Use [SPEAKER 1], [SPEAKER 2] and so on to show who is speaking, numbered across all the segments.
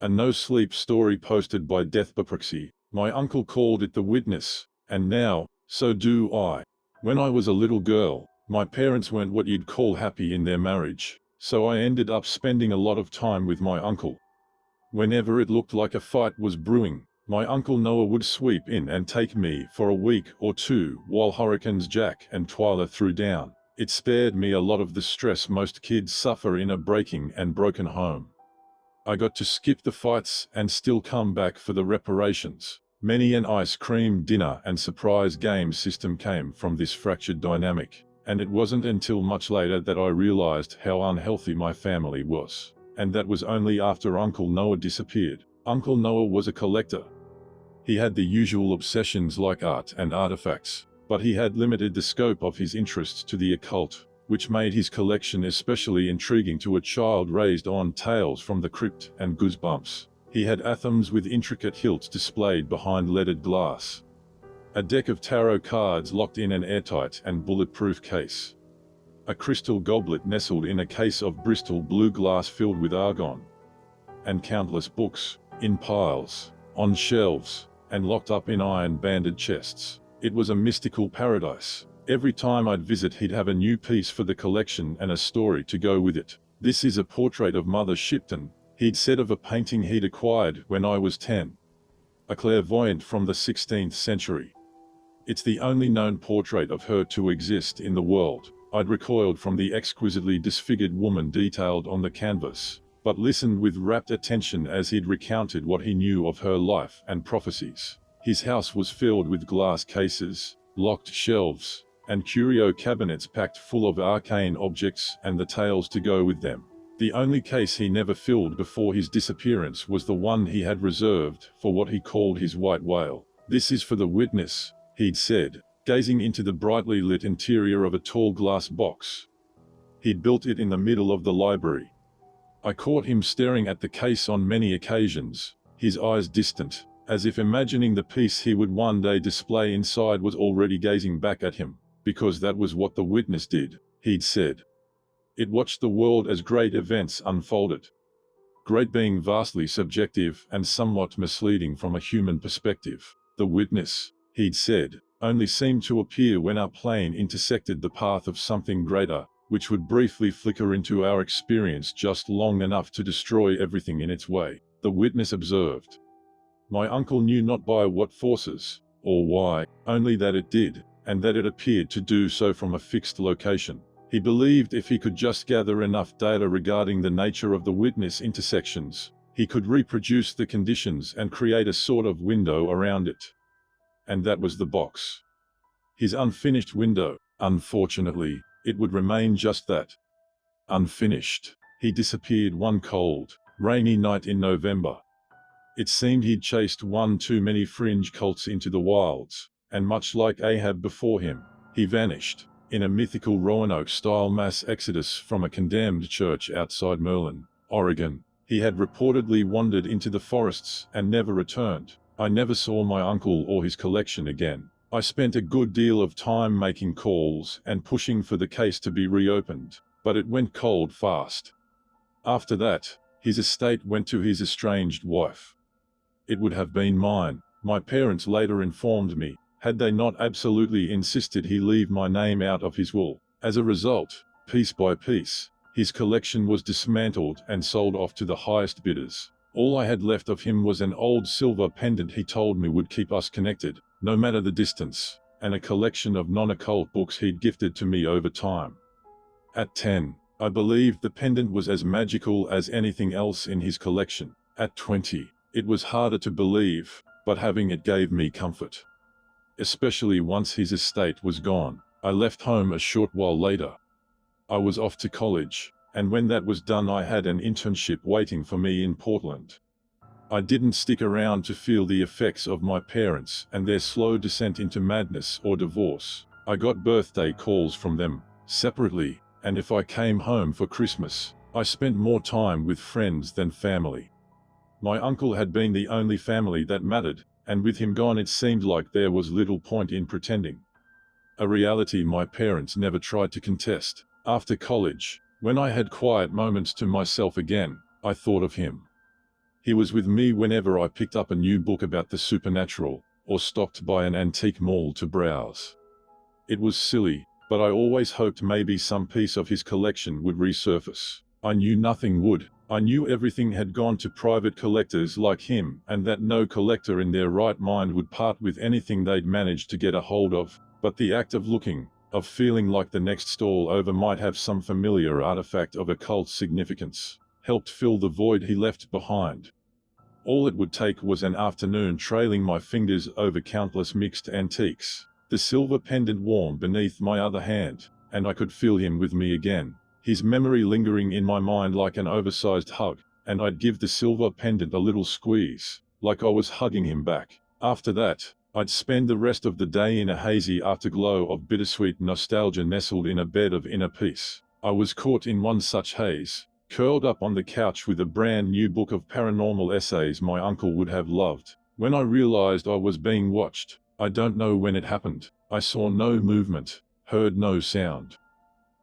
[SPEAKER 1] A no-sleep story posted by deathbyproxy. My uncle called it the witness, and now, so do I. When I was a little girl, my parents weren't what you'd call happy in their marriage, so I ended up spending a lot of time with my uncle. Whenever it looked like a fight was brewing, my Uncle Noah would sweep in and take me for a week or two while Hurricanes Jack and Twyla threw down. It spared me a lot of the stress most kids suffer in a breaking and broken home. I got to skip the fights and still come back for the reparations. Many an ice cream dinner and surprise game system came from this fractured dynamic, and it wasn't until much later that I realized how unhealthy my family was. And that was only after Uncle Noah disappeared. Uncle Noah was a collector. He had the usual obsessions like art and artifacts, but he had limited the scope of his interests to the occult, which made his collection especially intriguing to a child raised on Tales from the Crypt and Goosebumps. He had atoms with intricate hilts displayed behind leaded glass. A deck of tarot cards locked in an airtight and bulletproof case. A crystal goblet nestled in a case of Bristol blue glass filled with argon. And countless books, in piles, on shelves, and locked up in iron-banded chests. It was a mystical paradise. Every time I'd visit, he'd have a new piece for the collection and a story to go with it. "This is a portrait of Mother Shipton," he'd said of a painting he'd acquired when I was 10. A clairvoyant from the 16th century. "It's the only known portrait of her to exist in the world." I'd recoiled from the exquisitely disfigured woman detailed on the canvas, but listened with rapt attention as he'd recounted what he knew of her life and prophecies. His house was filled with glass cases, locked shelves, and curio cabinets packed full of arcane objects and the tales to go with them. The only case he never filled before his disappearance was the one he had reserved for what he called his white whale. "This is for the witness," he'd said, gazing into the brightly lit interior of a tall glass box. He'd built it in the middle of the library. I caught him staring at the case on many occasions, his eyes distant, as if imagining the piece he would one day display inside was already gazing back at him, because that was what the witness did, he'd said. It watched the world as great events unfolded. Great being vastly subjective and somewhat misleading from a human perspective. The witness, he'd said, only seemed to appear when our plane intersected the path of something greater, which would briefly flicker into our experience just long enough to destroy everything in its way, the witness observed. My uncle knew not by what forces, or why, only that it did, and that it appeared to do so from a fixed location. He believed if he could just gather enough data regarding the nature of the witness intersections, he could reproduce the conditions and create a sort of window around it. And that was the box. His unfinished window. Unfortunately, it would remain just that. Unfinished. He disappeared one cold, rainy night in November. It seemed he'd chased one too many fringe cults into the wilds, and much like Ahab before him, he vanished, in a mythical Roanoke-style mass exodus from a condemned church outside Merlin, Oregon. He had reportedly wandered into the forests and never returned. I never saw my uncle or his collection again. I spent a good deal of time making calls and pushing for the case to be reopened, but it went cold fast. After that, his estate went to his estranged wife. It would have been mine, my parents later informed me, had they not absolutely insisted he leave my name out of his will. As a result, piece by piece, his collection was dismantled and sold off to the highest bidders. All I had left of him was an old silver pendant he told me would keep us connected, no matter the distance, and a collection of non-occult books he'd gifted to me over time. At 10, I believed the pendant was as magical as anything else in his collection. At 20, it was harder to believe, but having it gave me comfort. Especially once his estate was gone. I left home a short while later. I was off to college, and when that was done I had an internship waiting for me in Portland. I didn't stick around to feel the effects of my parents and their slow descent into madness or divorce. I got birthday calls from them, separately, and if I came home for Christmas, I spent more time with friends than family. My uncle had been the only family that mattered, and with him gone it seemed like there was little point in pretending. A reality my parents never tried to contest. After college, when I had quiet moments to myself again, I thought of him. He was with me whenever I picked up a new book about the supernatural, or stopped by an antique mall to browse. It was silly, but I always hoped maybe some piece of his collection would resurface. I knew nothing would. I knew everything had gone to private collectors like him, and that no collector in their right mind would part with anything they'd managed to get a hold of. But the act of looking, of feeling like the next stall over might have some familiar artifact of occult significance, helped fill the void he left behind. All it would take was an afternoon trailing my fingers over countless mixed antiques, the silver pendant warm beneath my other hand, and I could feel him with me again, his memory lingering in my mind like an oversized hug, and I'd give the silver pendant a little squeeze, like I was hugging him back. After that, I'd spend the rest of the day in a hazy afterglow of bittersweet nostalgia nestled in a bed of inner peace. I was caught in one such haze, curled up on the couch with a brand new book of paranormal essays my uncle would have loved, when I realized I was being watched. I don't know when it happened. I saw no movement, heard no sound.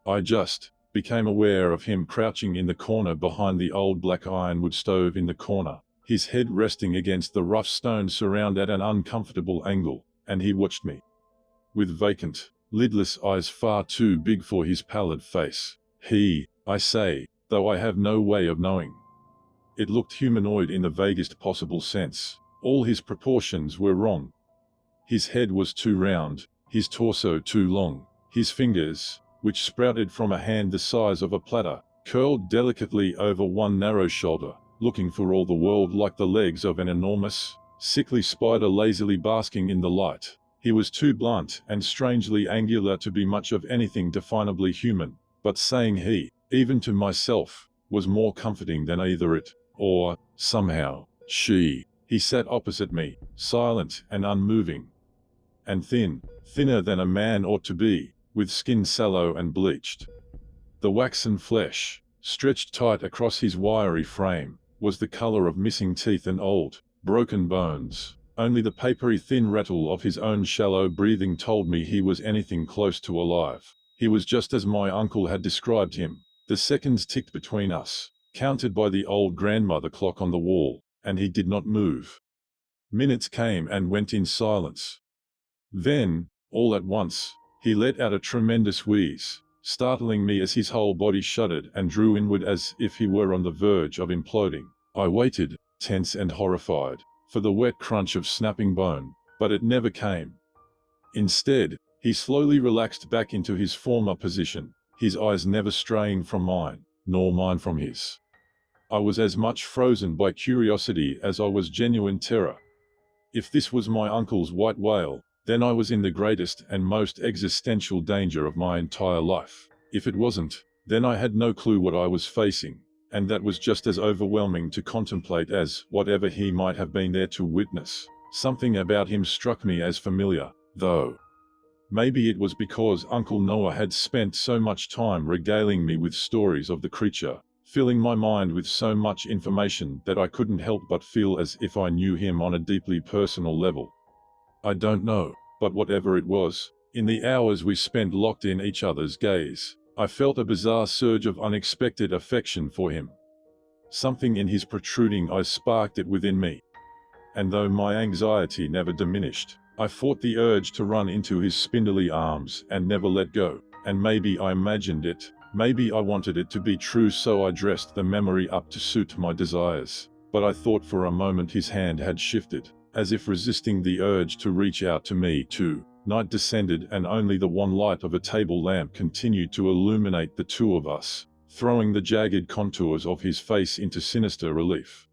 [SPEAKER 1] I just became aware of him crouching in the corner behind the old black ironwood stove in the corner, his head resting against the rough stone surround at an uncomfortable angle, and he watched me with vacant, lidless eyes far too big for his pallid face. He, I say, though I have no way of knowing. It looked humanoid in the vaguest possible sense. All his proportions were wrong. His head was too round, his torso too long, his fingers, which sprouted from a hand the size of a platter, curled delicately over one narrow shoulder, looking for all the world like the legs of an enormous, sickly spider lazily basking in the light. He was too blunt and strangely angular to be much of anything definably human, but saying he, even to myself, was more comforting than either it, or, somehow, she. He sat opposite me, silent and unmoving, and thin, thinner than a man ought to be, with skin sallow and bleached. The waxen flesh, stretched tight across his wiry frame, was the color of missing teeth and old, broken bones. Only the papery thin rattle of his own shallow breathing told me he was anything close to alive. He was just as my uncle had described him. The seconds ticked between us, counted by the old grandmother clock on the wall, and he did not move. Minutes came and went in silence. Then, all at once, he let out a tremendous wheeze, startling me as his whole body shuddered and drew inward as if he were on the verge of imploding. I waited, tense and horrified, for the wet crunch of snapping bone, but it never came. Instead, he slowly relaxed back into his former position, his eyes never straying from mine, nor mine from his. I was as much frozen by curiosity as I was genuine terror. If this was my uncle's white whale, then I was in the greatest and most existential danger of my entire life. If it wasn't, then I had no clue what I was facing, and that was just as overwhelming to contemplate as whatever he might have been there to witness. Something about him struck me as familiar, though. Maybe it was because Uncle Noah had spent so much time regaling me with stories of the creature, filling my mind with so much information that I couldn't help but feel as if I knew him on a deeply personal level. I don't know, but whatever it was, in the hours we spent locked in each other's gaze, I felt a bizarre surge of unexpected affection for him. Something in his protruding eyes sparked it within me. And though my anxiety never diminished, I fought the urge to run into his spindly arms and never let go. And maybe I imagined it, maybe I wanted it to be true, so I dressed the memory up to suit my desires. But I thought for a moment his hand had shifted, as if resisting the urge to reach out to me too. Night descended and only the one light of a table lamp continued to illuminate the two of us, throwing the jagged contours of his face into sinister relief.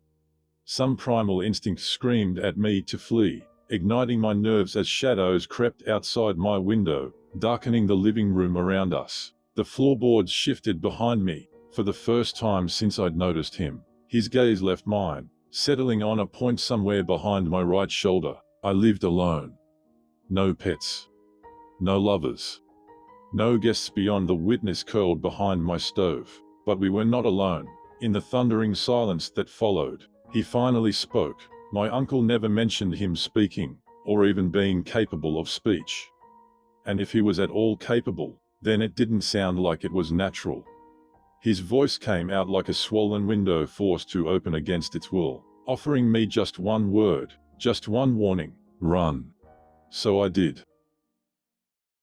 [SPEAKER 1] Some primal instinct screamed at me to flee, igniting my nerves as shadows crept outside my window, darkening the living room around us. The floorboards shifted behind me. For the first time since I'd noticed him, his gaze left mine, settling on a point somewhere behind my right shoulder. I lived alone. No pets. No lovers. No guests beyond the witness curled behind my stove. But we were not alone. In the thundering silence that followed, he finally spoke. My uncle never mentioned him speaking, or even being capable of speech. And if he was at all capable, then it didn't sound like it was natural. His voice came out like a swollen window forced to open against its will. offering me just one word, just one warning: run. So I did.